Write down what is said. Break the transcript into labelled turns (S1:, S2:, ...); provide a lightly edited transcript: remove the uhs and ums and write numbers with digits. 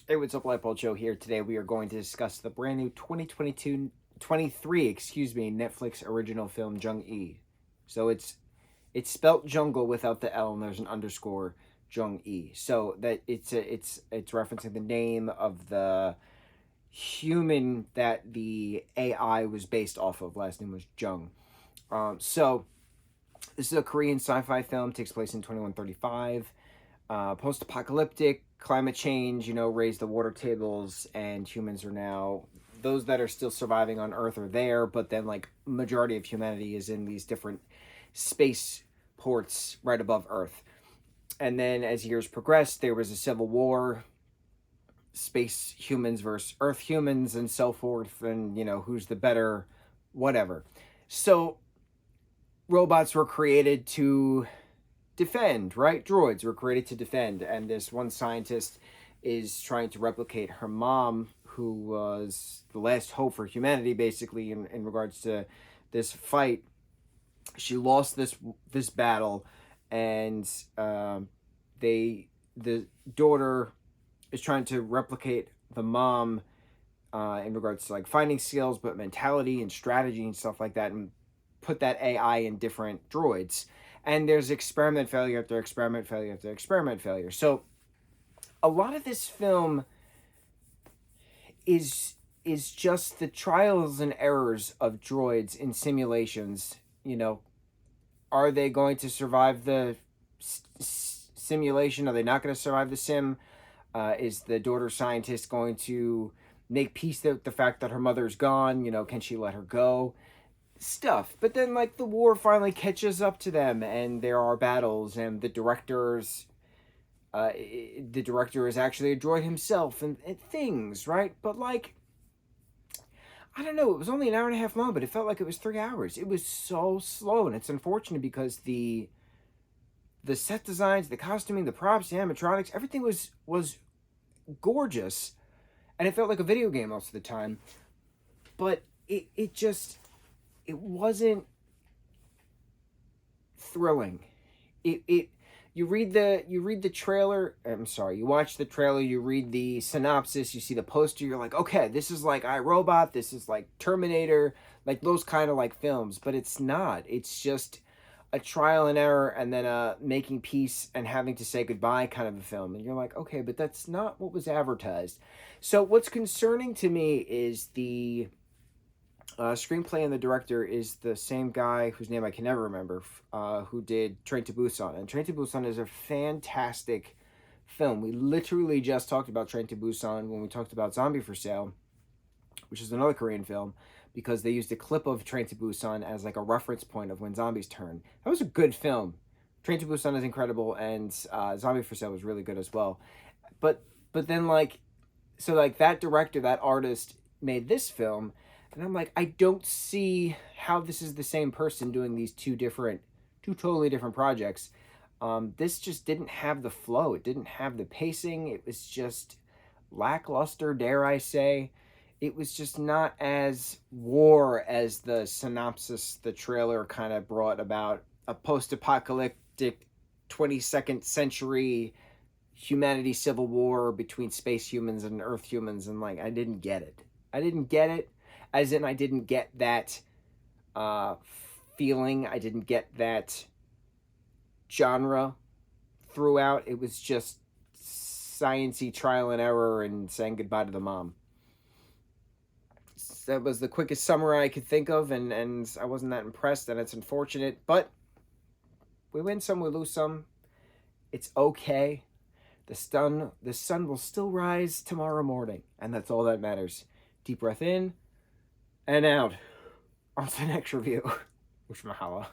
S1: Hey, what's up, lightboltjoe here. Today we are going to discuss the brand new 23, Netflix original film Jung-E. So it's spelt jungle without the L and there's an underscore Jung-E. So that it's referencing the name of the human that the AI was based off of. Last name was Jung. So this is a Korean sci-fi film, takes place in 2135. Post-apocalyptic, climate change, raised the water tables, and humans are now, those that are still surviving on Earth are there, but then like majority of humanity is in these different space ports right above Earth. And then as years progressed, there was a civil war, space humans versus Earth humans, and so forth, and who's the better, whatever. So robots were created to defend, right? Droids were created to defend, and this one scientist is trying to replicate her mom, who was the last hope for humanity, basically, in regards to this fight. She lost this battle, and the daughter is trying to replicate the mom in regards to like fighting skills, but mentality and strategy and stuff like that, and put that AI in different droids. And there's experiment failure after experiment failure after experiment failure. So a lot of this film is just the trials and errors of droids in simulations. Are they going to survive the simulation? Are they not going to survive the sim? Is the daughter scientist going to make peace with the fact that her mother's gone? Can she let her go? Stuff. But then like the war finally catches up to them, and there are battles, and the director is actually a droid himself, and things, right? But like, I don't know, it was only an hour and a half long, but it felt like it was 3 hours. It was so slow, and it's unfortunate because the set designs, the costuming, the props, the animatronics, everything was gorgeous, and it felt like a video game most of the time. But it wasn't thrilling. You read the trailer. I'm sorry. You watch the trailer. You read the synopsis. You see the poster. You're like, okay, this is like iRobot. This is like Terminator. Like those kind of like films. But it's not. It's just a trial and error, and then making peace and having to say goodbye kind of a film. And you're like, okay, but that's not what was advertised. So what's concerning to me is the screenplay, and the director is the same guy whose name I can never remember, who did Train to Busan. And Train to Busan is a fantastic film. We literally just talked about Train to Busan when we talked about Zombie for Sale, which is another Korean film, because they used a clip of Train to Busan as like a reference point of when zombies turn. That was a good film. Train to Busan is incredible, and Zombie for Sale was really good as well. But then like, so like that director, that artist made this film, and I'm like, I don't see how this is the same person doing these two totally different projects. This just didn't have the flow. It didn't have the pacing. It was just lackluster, dare I say. It was just not as war as the synopsis, the trailer kind of brought about. A post-apocalyptic 22nd century humanity civil war between space humans and Earth humans, and like, I didn't get it. As in, I didn't get that feeling. I didn't get that genre throughout. It was just science-y trial and error and saying goodbye to the mom. That was the quickest summary I could think of, and I wasn't that impressed, and it's unfortunate. But we win some, we lose some. It's okay. The sun will still rise tomorrow morning, and that's all that matters. Deep breath in and out. On to the next review. Mucho mahalo.